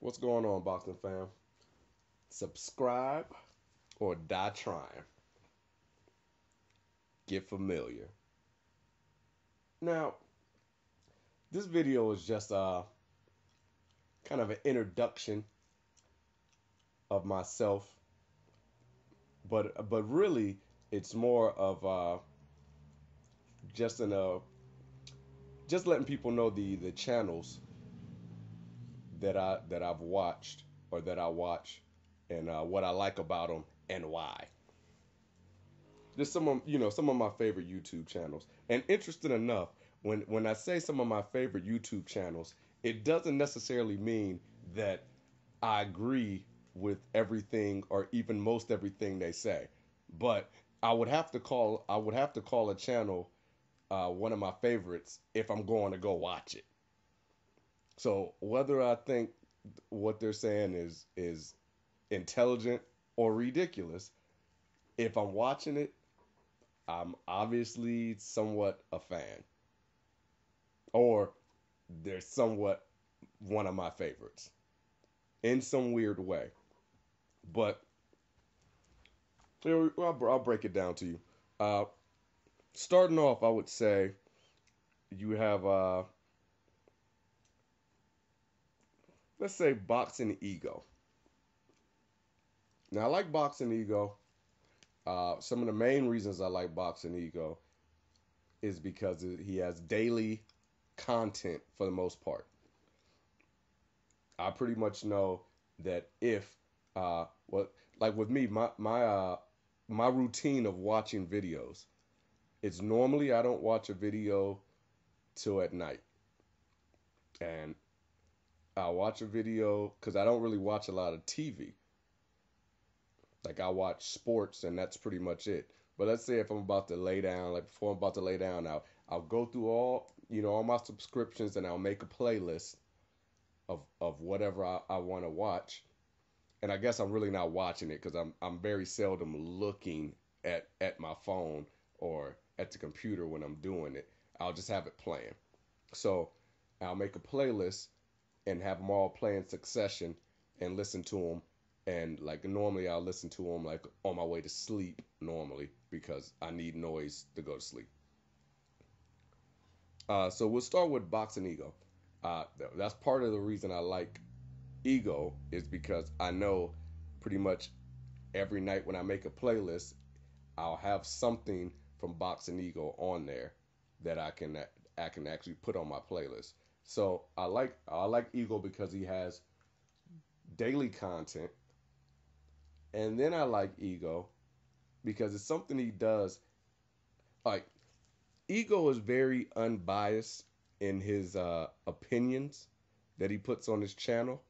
What's going on, boxing fam? Subscribe or die trying. Get familiar. Now, this video is just kind of an introduction of myself, but really it's more of just in a just letting people know the channels that I've watched or that I watch and what I like about them and why. Just some of my favorite YouTube channels. And interesting enough, when I say some of my favorite YouTube channels, it doesn't necessarily mean that I agree with everything or even most everything they say. But I would have to call a channel one of my favorites if I'm going to go watch it. So whether I think what they're saying is intelligent or ridiculous, if I'm watching it, I'm obviously somewhat a fan, or they're somewhat one of my favorites in some weird way. But I'll break it down to you. Uh, Starting off, I would say you have, let's say, Boxing Ego. Now, I like Boxing Ego. Some of the main reasons I like Boxing Ego is because he has daily content for the most part. I pretty much know that if what like with me, my routine of watching videos, it's normally I don't watch a video till at night, and I watch a video because I don't really watch a lot of TV. Like I watch sports and that's pretty much it. But let's say if I'm about to lay down, like before I'm about to lay down, I'll go through all my subscriptions and I'll make a playlist of whatever I want to watch. And I guess I'm really not watching it because I'm very seldom looking at my phone or at the computer when I'm doing it. I'll just have it playing. So I'll make a playlist and have them all play in succession and listen to them. And like normally I'll listen to them like on my way to sleep normally because I need noise to go to sleep. So we'll start with Boxing Ego. That's part of the reason I like Ego is because I know pretty much every night when I make a playlist, I'll have something from Boxing Ego on there that I can actually put on my playlist. So I like Ego because he has daily content, and then I like Ego because it's something he does. Like Ego is very unbiased in his opinions that he puts on his channel,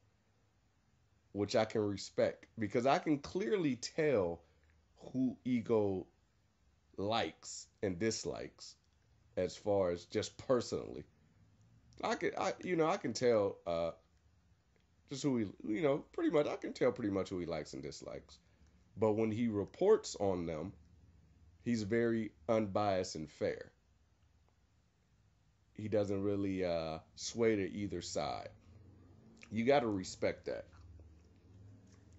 which I can respect because I can clearly tell who Ego likes and dislikes as far as just personally. I can tell just who he pretty much I can tell pretty much who he likes and dislikes. But when he reports on them, he's very unbiased and fair. He doesn't really sway to either side. You got to respect that.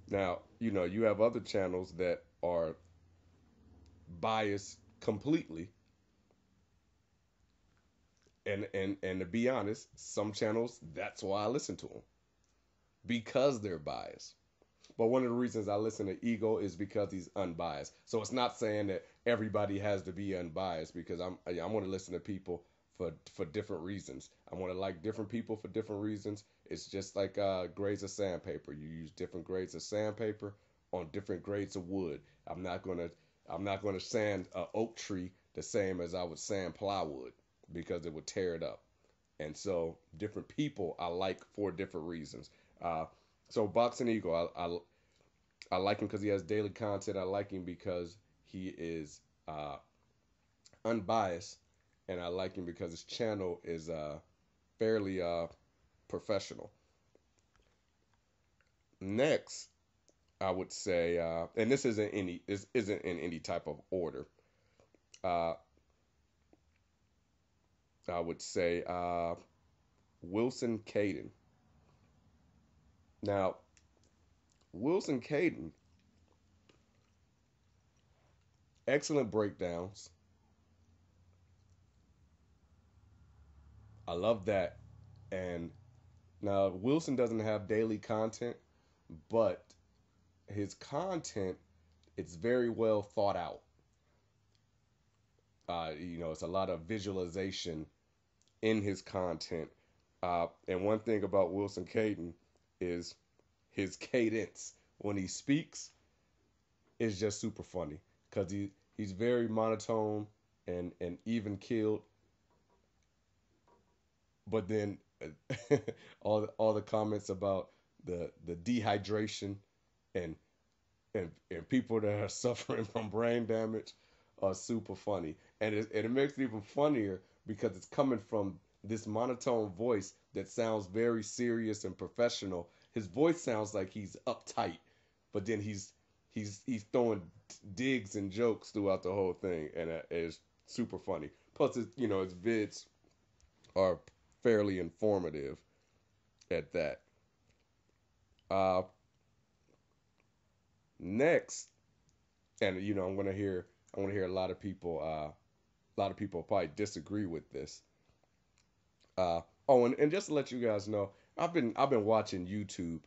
Now, you have other channels that are biased completely. And to be honest, some channels, that's why I listen to them because they're biased. But one of the reasons I listen to Ego is because he's unbiased. So it's not saying that everybody has to be unbiased because I'm going to listen to people for different reasons. I want to like different people for different reasons. It's just like grades of sandpaper. You use different grades of sandpaper on different grades of wood. I'm not gonna sand an oak tree the same as I would sand plywood because it would tear it up. And so different people I like for different reasons. So Boxing Eagle, I like him because he has daily content. I like him because he is unbiased, and I like him because his channel is fairly professional. Next, I would say, and this isn't in any type of order. Uh, I would say Wilson Kayden. Now, Wilson Kayden, excellent breakdowns. I love that. And now Wilson doesn't have daily content, but his content, it's very well thought out. It's a lot of visualization in his content. And one thing about Wilson Kayden is his cadence when he speaks is just super funny because he's very monotone and even keeled, but then all the comments about the dehydration and and people that are suffering from brain damage are super funny, and it makes it even funnier because it's coming from this monotone voice that sounds very serious and professional. His voice sounds like he's uptight, but then he's throwing digs and jokes throughout the whole thing, and it's super funny. Plus, his vids are fairly informative at that. Uh, Next, and I'm gonna hear a lot of people probably disagree with this. And just to let you guys know, I've been watching YouTube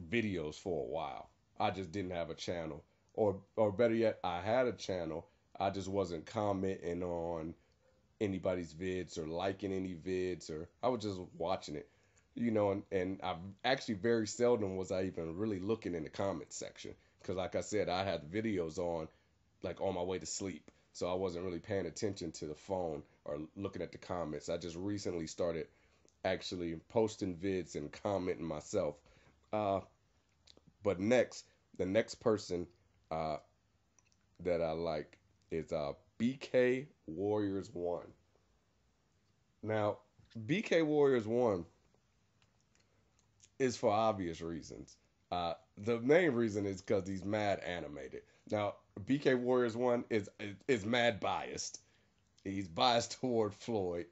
videos for a while. I just didn't have a channel, or better yet, I had a channel. I just wasn't commenting on anybody's vids or liking any vids, or I was just watching it. And I actually very seldom was I even really looking in the comment section because, like I said, I had videos on like on my way to sleep, so I wasn't really paying attention to the phone or looking at the comments. I just recently started actually posting vids and commenting myself. Uh, but the next person uh, that I like is BK Warriors One. Now, BK Warriors One is for obvious reasons. The main reason is because he's mad animated. Now, BK Warriors One is mad biased. He's biased toward Floyd.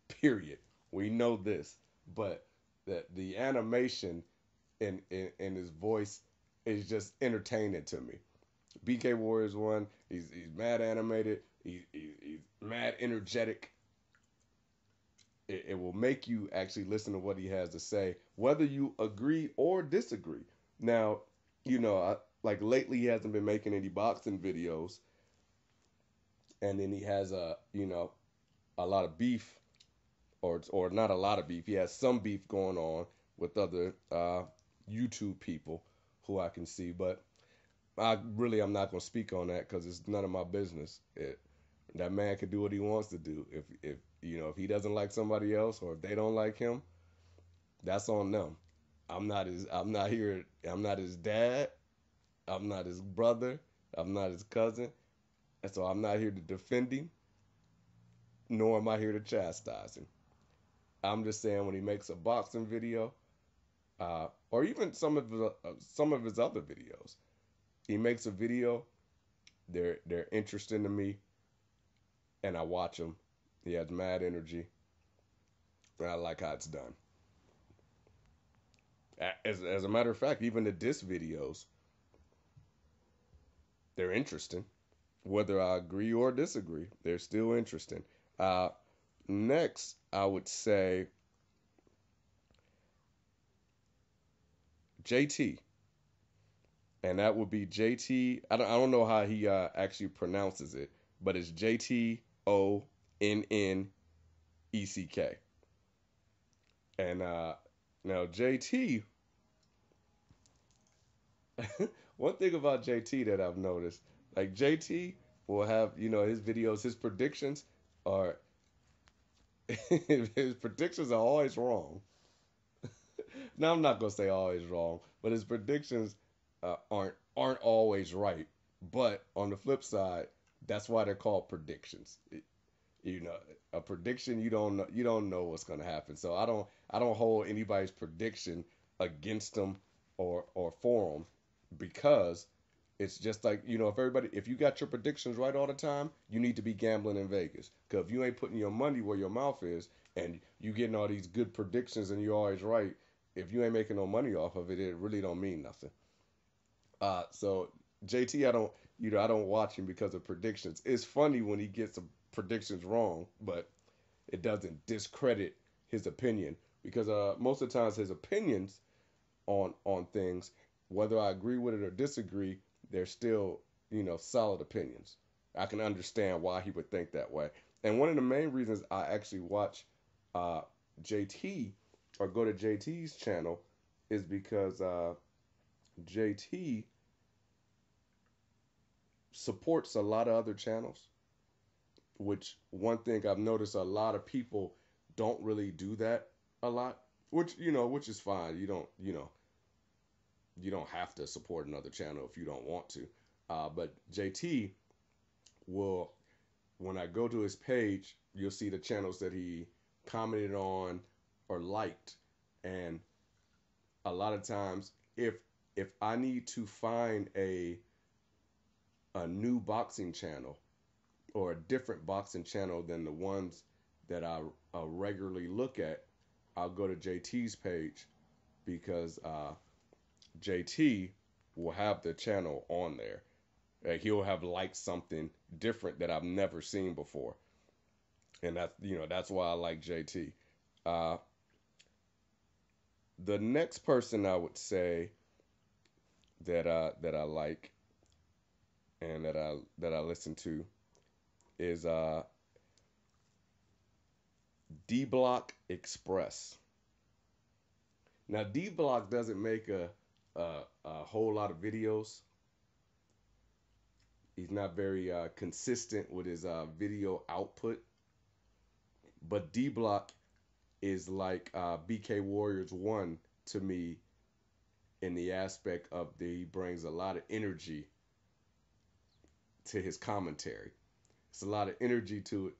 Period. We know this, but the animation in his voice is just entertaining to me. BK Warriors One, he's mad animated. He's mad energetic. It will make you actually listen to what he has to say, whether you agree or disagree. Now, like lately he hasn't been making any boxing videos, and then he has a lot of beef, or not a lot of beef. He has some beef going on with other YouTube people who I can see, but I'm not gonna speak on that because it's none of my business. That man can do what he wants to do. If he doesn't like somebody else or if they don't like him, that's on them. I'm not here. I'm not his dad. I'm not his brother. I'm not his cousin. And so I'm not here to defend him, nor am I here to chastise him. I'm just saying when he makes a boxing video, or even some of his other videos, he makes a video. They're interesting to me, and I watch him. He has mad energy, and I like how it's done. As a matter of fact, even the diss videos, they're interesting. Whether I agree or disagree, they're still interesting. Uh, Next, I would say JT, and that would be JT. I don't know how he actually pronounces it, but it's JTONNECK. And now JT, one thing about JT that I've noticed, like JT will have his videos, his predictions are his predictions are always wrong. Now I'm not gonna say always wrong, but his predictions aren't always right. But on the flip side, that's why they're called predictions. You know, a prediction you don't know what's gonna happen. So I don't hold anybody's prediction against them or for them because it's just like if you got your predictions right all the time, you need to be gambling in Vegas. Because if you ain't putting your money where your mouth is, and you getting all these good predictions and you're always right, if you ain't making no money off of it, it really don't mean nothing. So JT, I don't watch him because of predictions. It's funny when he gets some predictions wrong, but it doesn't discredit his opinion because most of the times his opinions on things, whether I agree with it or disagree, they're still solid opinions. I can understand why he would think that way. And one of the main reasons I actually watch uh, JT or go to JT's channel is because JT supports a lot of other channels. Which one thing I've noticed a lot of people don't really do that a lot. Which is fine. You don't have to support another channel if you don't want to. But JT will, when I go to his page, you'll see the channels that he commented on or liked, and a lot of times, if I need to find a new boxing channel or a different boxing channel than the ones that I regularly look at, I'll go to JT's page because JT will have the channel on there. He'll have liked something different that I've never seen before, and that's why I like JT. Uh, the next person I would say that I like and that I listen to is D Block Express. Now D Block doesn't make a whole lot of videos. He's not very consistent with his video output. But D Block is like BK Warriors 1 to me in the aspect of he brings a lot of energy to his commentary. It's a lot of energy to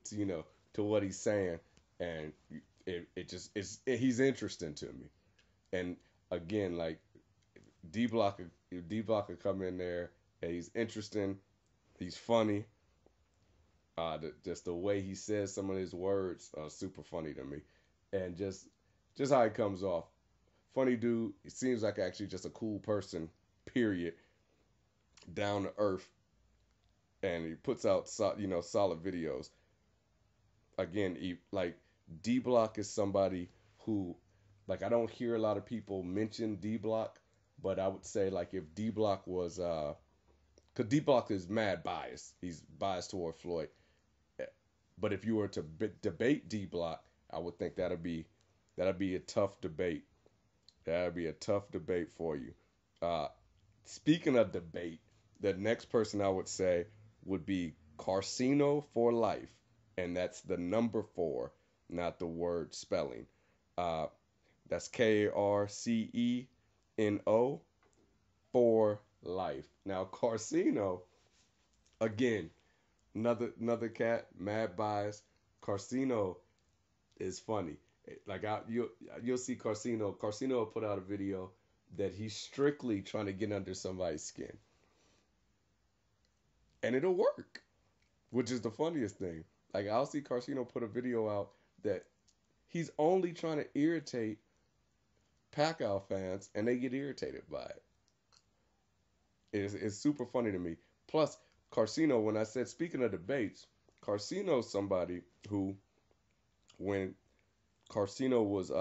what he's saying, and he's interesting to me. And again, like D Block could come in there and he's interesting, he's funny. Just the way he says some of his words are super funny to me, and just how he comes off, funny dude. He seems like actually just a cool person. Period. Down to earth, and he puts out solid videos. Again, like D Block is somebody who, like, I don't hear a lot of people mention D Block, but I would say like if D Block was because D Block is mad biased. He's biased toward Floyd. But if you were to debate D Block, I would think that'd be a tough debate. That'd be a tough debate for you. Uh, Speaking of debate, the next person I would say would be Carcino for life, and that's the number 4, not the word spelling. Uh, that's Carceno for life. Now Carcino, again, another cat, mad bias. Carcino is funny. Like you'll see Carcino. Carcino will put out a video that he's strictly trying to get under somebody's skin, and it'll work, which is the funniest thing. Like I'll see Carcino put a video out that he's only trying to irritate Pacquiao fans, and they get irritated by it. It's super funny to me. Plus, Carcino, when I said speaking of debates, Carcino's somebody who, when Carcino was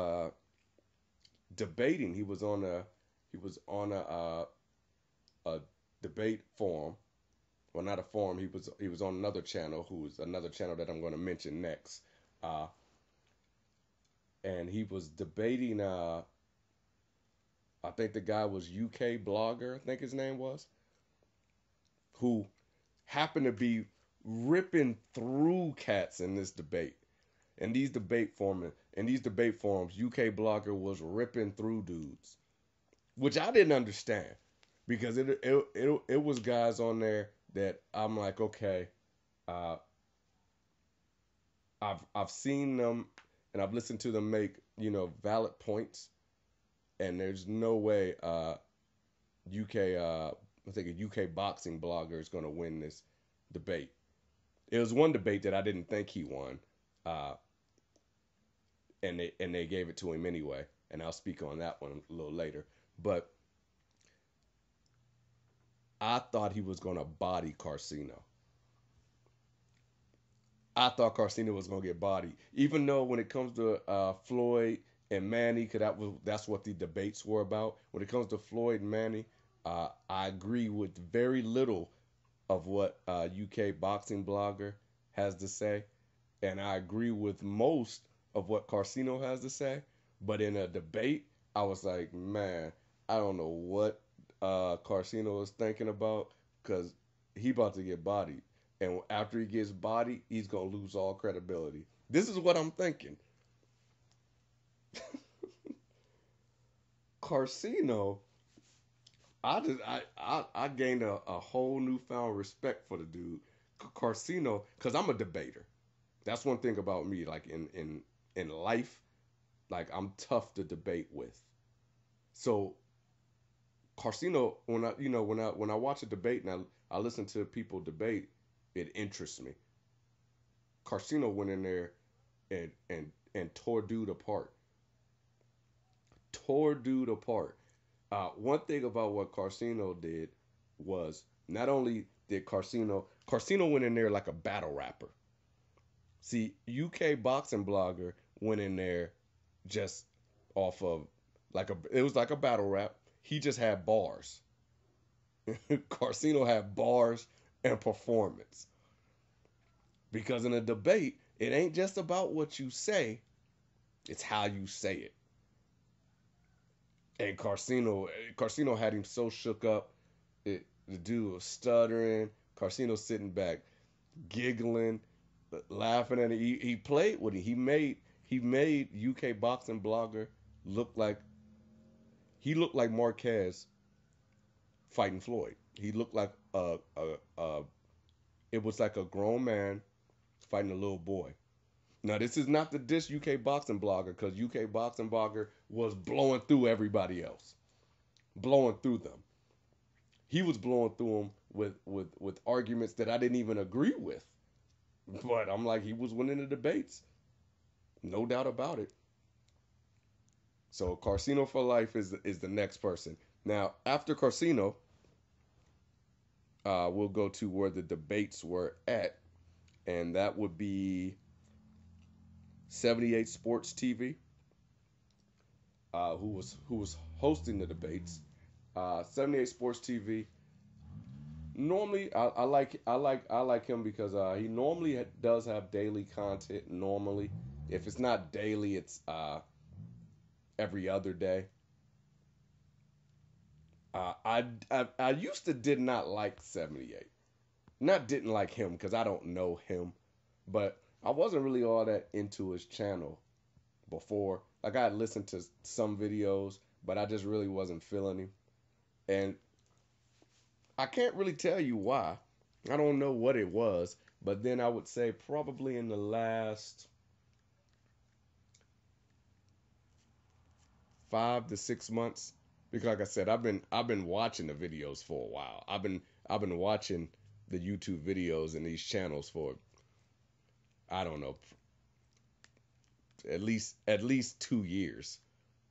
debating, he was on a debate forum. Well, not a forum. He was on another channel, who's another channel that I'm going to mention next. And he was debating. I think the guy was UK blogger. I think his name was, who happened to be ripping through cats in this debate. In these debate forums, UK blogger was ripping through dudes, which I didn't understand because it was guys on there that I'm like, okay, I've seen them and I've listened to them make valid points, and there's no way UK I think a UK boxing blogger is going to win this debate. It was one debate that I didn't think he won, and they gave it to him anyway. and I'll speak on that one a little later. But I thought he was going to body Carcino. I thought Carcino was going to get bodied, even though when it comes to Floyd and Manny, because that's what the debates were about. When it comes to Floyd and Manny, I agree with very little of what UK boxing blogger has to say, and I agree with most of what Carcino has to say. But in a debate, I was like, man, I don't know what Carcino is thinking about because he about to get bodied. And after he gets bodied, he's going to lose all credibility. This is what I'm thinking. Carcino, I gained a whole newfound respect for the dude. Carcino, because I'm a debater. That's one thing about me. Like in life, like I'm tough to debate with. So Carcino, when I watch a debate and I listen to people debate, it interests me. Carcino went in there and tore dude apart. Tore dude apart. One thing about what Carcino did was not only did Carcino went in there like a battle rapper. See, UK boxing blogger went in there just off of it was like a battle rap. He just had bars. Carcino had bars and performance. Because in a debate, it ain't just about what you say, it's how you say it. And Carcino had him so shook up. The dude was stuttering. Carcino sitting back, giggling, laughing at it. He played with it. He made UK boxing blogger look like Marquez fighting Floyd. He looked like it was like a grown man fighting a little boy. Now this is not the diss UK boxing blogger because UK boxing blogger was blowing through everybody else, blowing through them. He was blowing through them with arguments that I didn't even agree with, but I'm like he was winning the debates, no doubt about it. So Carcino for life is the next person. Now after Carcino, we'll go to where the debates were at, and that would be 78 Sports TV, who was hosting the debates. 78 Sports TV. Normally, I like him because he normally does have daily content. Normally, if it's not daily, it's every other day. I used to did not like 78. Not didn't like him because I don't know him, but I wasn't really all that into his channel before. Like I had listened to some videos, but I just really wasn't feeling him. And I can't really tell you why. I don't know what it was, but then I would say probably in the last 5 to 6 months, because like I said, I've been watching the videos for a while. I've been watching the YouTube videos and these channels for I don't know at least 2 years,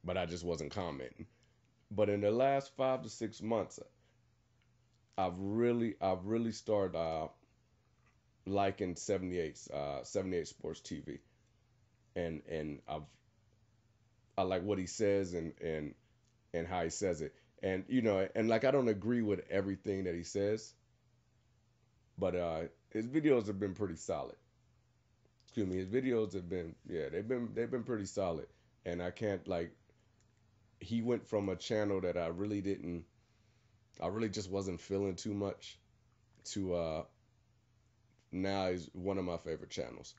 but I just wasn't commenting. But in the last 5 to 6 months, I've really started liking 78 Sports TV, and I like what he says and how he says it, and and like I don't agree with everything that he says, but his videos have been pretty solid. Excuse me, his videos have been they've been pretty solid, and I can't like he went from a channel that I really just wasn't feeling too much to now is one of my favorite channels.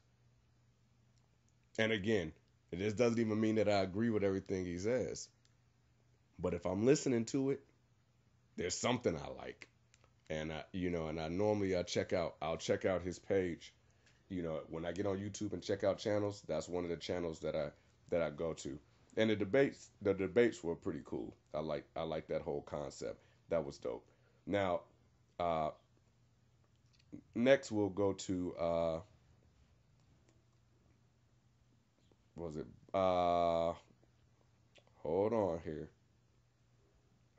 And again, this doesn't even mean that I agree with everything he says, but if I'm listening to it, there's something I like, and I normally I'll check out his page. When I get on YouTube and check out channels, that's one of the channels that I go to. And the debates were pretty cool. I like that whole concept. That was dope. Now, next we'll go to what was it? Hold on here.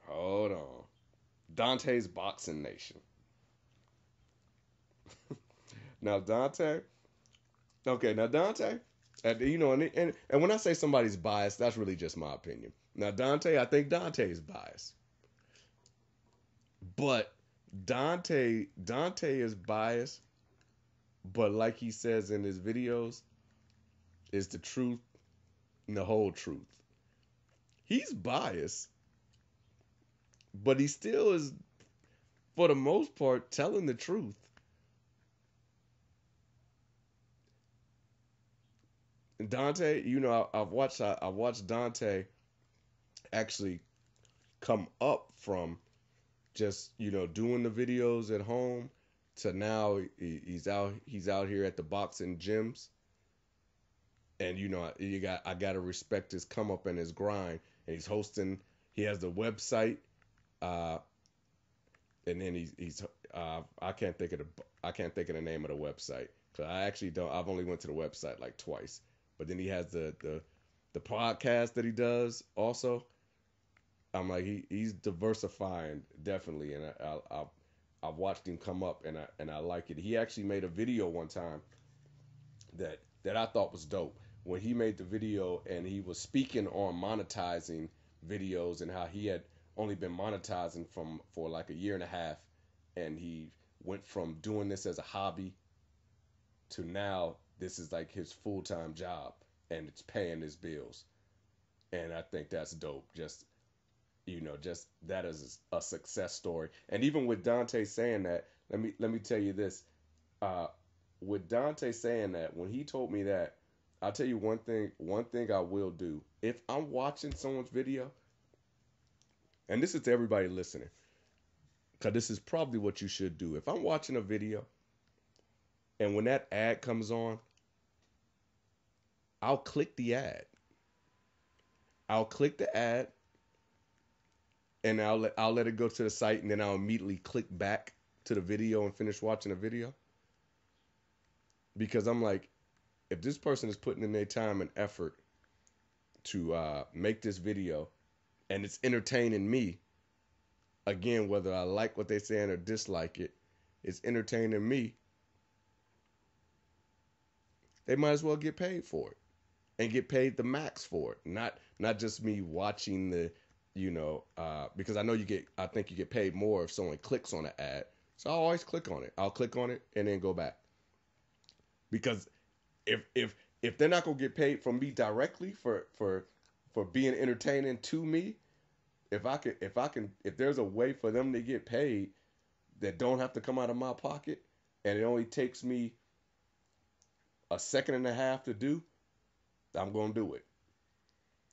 Hold on. Dante's Boxing Nation. Now Dante. Okay, now Dante. You know, and when I say somebody's biased, that's really just my opinion. Now Dante, I think Dante is biased, but Dante is biased. But like he says in his videos, is the truth and the whole truth. He's biased, but he still is, for the most part, telling the truth. Dante, you know, I've watched Dante actually come up from just, you know, doing the videos at home to now he's out here at the boxing gyms. And you know, I gotta respect his come up and his grind. And he's hosting. He has the website, uh, and then he's I can't think of the name of the website because I actually don't. I've only went to the website like twice. But then he has the podcast that he does also. I'm like he's diversifying definitely, and I've watched him come up, and I like it. He actually made a video one time that I thought was dope when he made the video and he was speaking on monetizing videos and how he had only been monetizing for like a year and a half, and he went from doing this as a hobby to now this is like his full-time job and it's paying his bills. And I think that's dope. Just, you know, just that is a success story. And even with Dante saying that, let me tell you this. Uh, with Dante saying that, when he told me that, I'll tell you one thing I will do. If I'm watching someone's video, and this is to everybody listening, because this is probably what you should do. If I'm watching a video and when that ad comes on, I'll click the ad. I'll click the ad and I'll let it go to the site, and then I'll immediately click back to the video and finish watching the video. Because I'm like, if this person is putting in their time and effort to make this video and it's entertaining me, again, whether I like what they're saying or dislike it, it's entertaining me, they might as well get paid for it and get paid the max for it. Not just me watching the, you know, because I think you get paid more if someone clicks on an ad. So I'll always click on it. I'll click on it and then go back. Because if they're not gonna get paid from me directly for being entertaining to me, if there's a way for them to get paid that don't have to come out of my pocket, and it only takes me a second and a half to do, I'm gonna do it.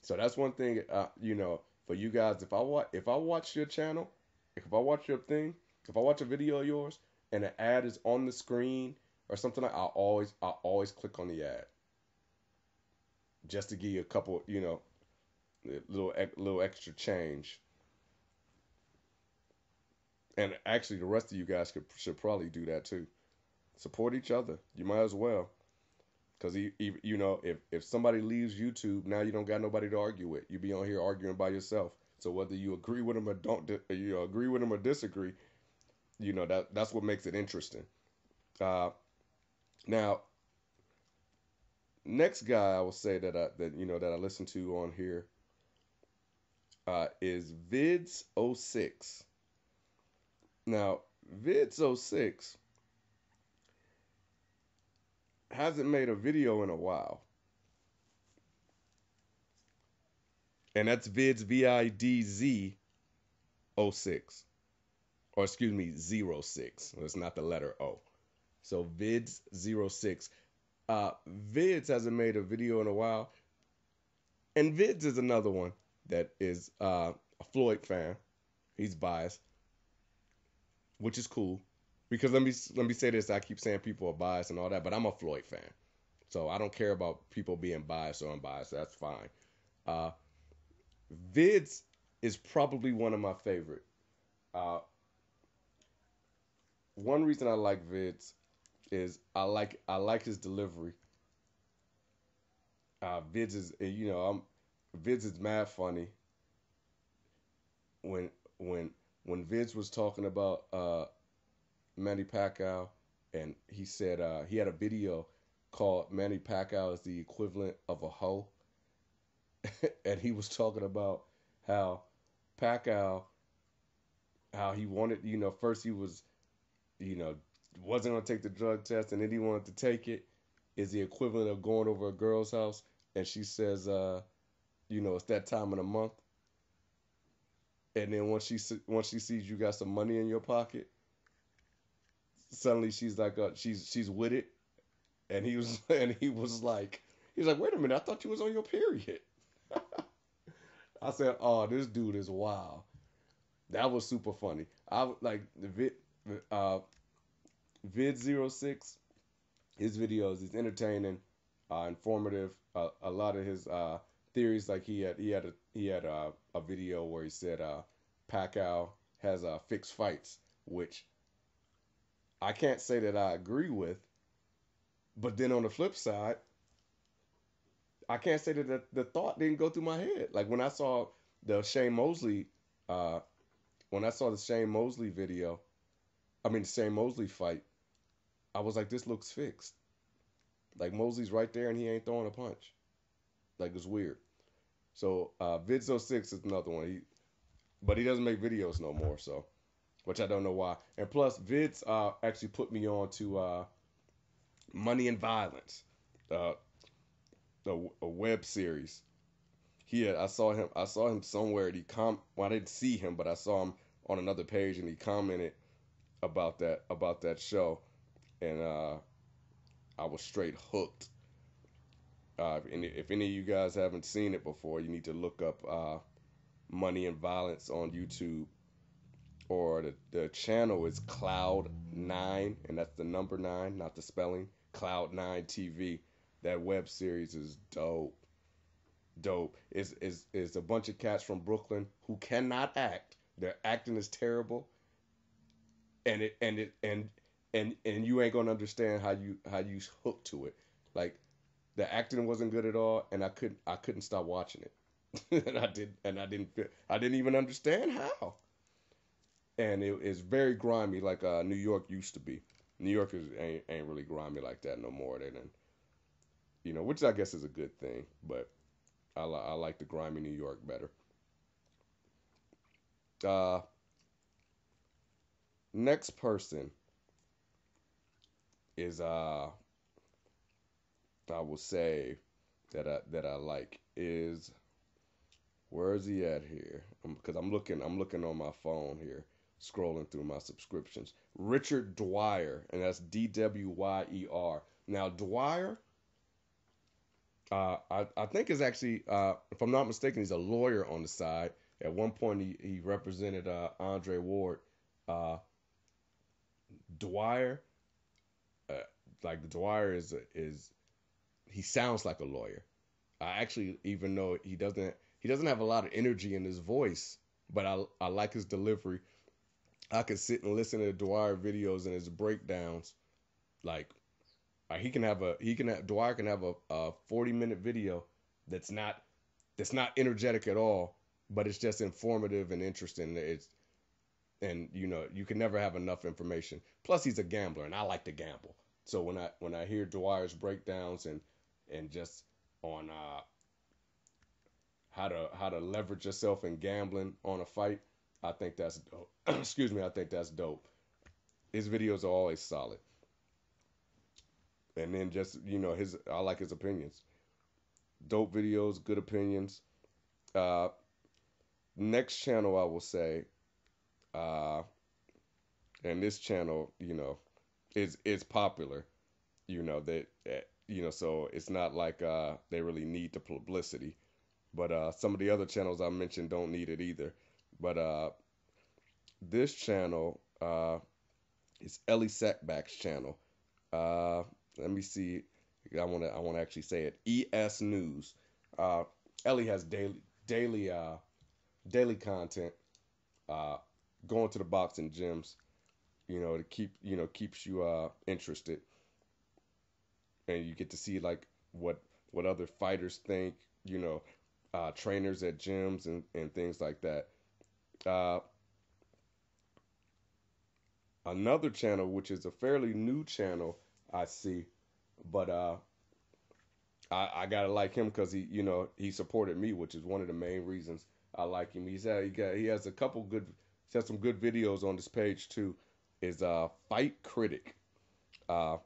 So that's one thing, you know, for you guys. If I watch your channel, if I watch your thing, if I watch a video of yours and an ad is on the screen or something, I'll always click on the ad just to give you a couple, you know, little extra change. And actually, the rest of you guys should probably do that too. Support each other. You might as well. Because, you know, if somebody leaves YouTube, now you don't got nobody to argue with. You be on here arguing by yourself. So whether you agree with them or you know, agree with them or disagree, you know, that's what makes it interesting. Uh, Now, next guy I will say that I listen to on here is Vids06. Now, Vids06 hasn't made a video in a while. And that's Vids VIDZ 06. Or excuse me, 06. It's not the letter O. So Vids 06. Vids hasn't made a video in a while. And Vids is another one that is a Floyd fan. He's biased, which is cool. Because let me say this, I keep saying people are biased and all that, but I'm a Floyd fan. So I don't care about people being biased or unbiased. That's fine. Vids is probably one of my favorite. Uh, One reason I like Vids is I like his delivery. Vids is, you know, Vids is mad funny when when when Vids was talking about Manny Pacquiao, and he said he had a video called Manny Pacquiao is the equivalent of a hoe, and he was talking about how Pacquiao, how he wanted, first he was, you know, wasn't gonna take the drug test, and then he wanted to take it, is the equivalent of going over a girl's house, and she says, it's that time of the month, and then once she sees you got some money in your pocket, suddenly she's like, she's with it, and he was and he was like, wait a minute, I thought you was on your period. I said, oh, this dude is wild. That was super funny. I like the uh, Vid06. His videos is entertaining, informative. A lot of his theories, like he had a video where he said Pacquiao has fixed fights, which I can't say that I agree with. But then on the flip side, I can't say that the thought didn't go through my head. Like the Shane Mosley, uh, when I saw the Shane Mosley video, I mean the Shane Mosley fight, I was like, this looks fixed. Like Mosley's right there and he ain't throwing a punch. Like it's weird. So Vidzo6 is another one. But he doesn't make videos no more. So, which I don't know why. And plus, Vids actually put me on to Money and Violence, uh, a web series. I saw him. I saw him somewhere. Well, I didn't see him, but I saw him on another page, and he commented about that show, and I was straight hooked. And if any of you guys haven't seen it before, you need to look up Money and Violence on YouTube, or the channel is Cloud9, and that's the number 9, not the spelling. Cloud9 TV. That web series is dope. Dope. It's a bunch of cats from Brooklyn who cannot act. Their acting is terrible, and you ain't gonna understand how you hook to it. Like the acting wasn't good at all, and I couldn't stop watching it. I didn't even understand how. And it is very grimy, like New York used to be. New York ain't really grimy like that no more. They didn't, which I guess is a good thing. But I like the grimy New York better. Next person is I will say that I like is, where is he at here? Because I'm looking on my phone here, scrolling through my subscriptions. Richard Dwyer, and that's Dwyer. Now Dwyer, I think is actually, if I'm not mistaken, he's a lawyer on the side. At one point, he represented Andre Ward. Dwyer, uh, like Dwyer is he sounds like a lawyer. I actually, even though he doesn't have a lot of energy in his voice, but I like his delivery. I could sit and listen to Dwyer videos and his breakdowns. Like Dwyer can have a 40-minute video that's not energetic at all, but it's just informative and interesting. You can never have enough information. Plus he's a gambler and I like to gamble. So when I hear Dwyer's breakdowns and just on how to leverage yourself in gambling on a fight, I think that's dope. Excuse me, I think that's dope. His videos are always solid. And then just, I like his opinions. Dope videos, good opinions. Uh, Next channel I will say, uh, and this channel, is popular. So it's not like they really need the publicity. But some of the other channels I mentioned don't need it either. But this channel is Ellie Sackback's channel. Let me see. I wanna actually say it. ES News. Ellie has daily content. Going to the boxing gyms. To keeps you interested, and you get to see like what other fighters think. trainers at gyms and things like that. Uh, Another channel, which is a fairly new channel, I see, but I gotta like him because he supported me, which is one of the main reasons I like him. He has a couple good, he has some good videos on this page too. Is Fight Critic, uh,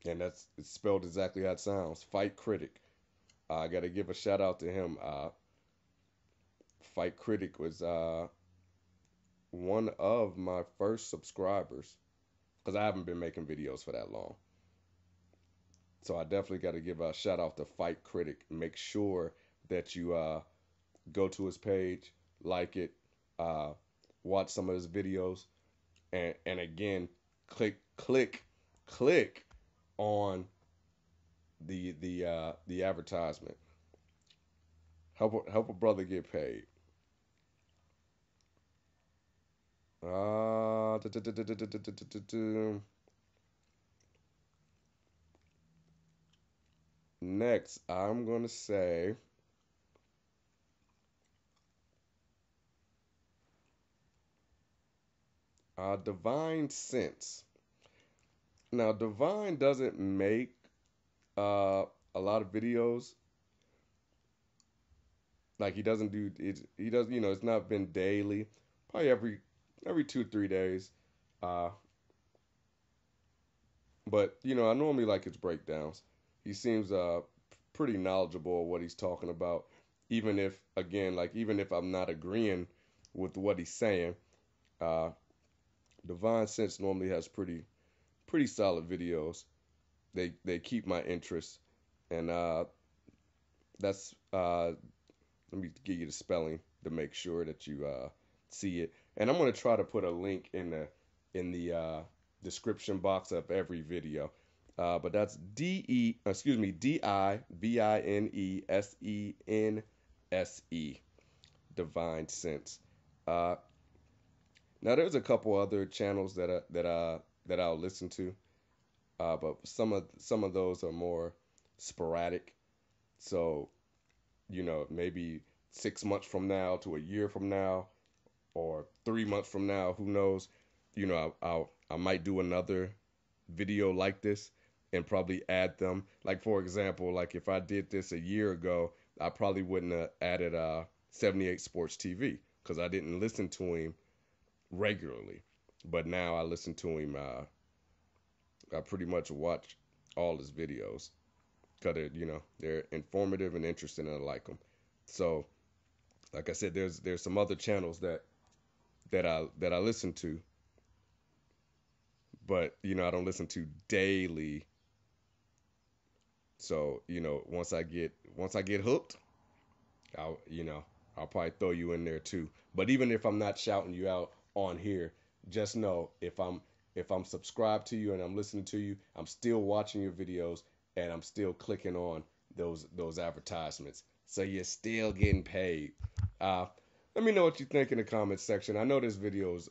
and it's spelled exactly how it sounds. Fight Critic. I gotta give a shout out to him. Fight Critic was one of my first subscribers because I haven't been making videos for that long. So I definitely got to give a shout out to Fight Critic. Make sure that you go to his page, like it, uh, watch some of his videos, and again, click on the advertisement. Help a brother get paid. Uh, Next, I'm gonna say Divine Sense. Now, Divine doesn't make uh, a lot of videos. Like he doesn't do it. He does. It's not been daily. Probably every 2 3 days. Uh, but I normally like his breakdowns. He seems pretty knowledgeable of what he's talking about. Even if again, like even if I'm not agreeing with what he's saying, uh, Divine Sense normally has pretty solid videos. They keep my interest, and that's let me give you the spelling to make sure that you see it. And I'm gonna try to put a link in the description box of every video. But that's DIVINESENSE, Divine Sense. Uh, Now there's a couple other channels that I'll listen to, but some of those are more sporadic. So maybe 6 months from now to a year from now, or 3 months from now, who knows? I might do another video like this and probably add them. Like for example, like if I did this a year ago, I probably wouldn't have added 78 Sports TV because I didn't listen to him regularly. But now I listen to him. I pretty much watch all his videos because they're informative and interesting, and I like them. So, like I said, there's some other channels that I listen to, but I don't listen to daily. So once I get hooked, I'll probably throw you in there too. But even if I'm not shouting you out on here, just know if I'm subscribed to you and I'm listening to you, I'm still watching your videos and I'm still clicking on those advertisements. So you're still getting paid. Uh, Let me know what you think in the comments section. I know this video is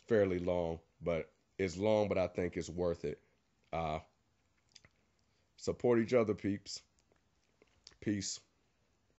fairly long, but it's long, but I think it's worth it. Uh, Support each other, peeps. Peace.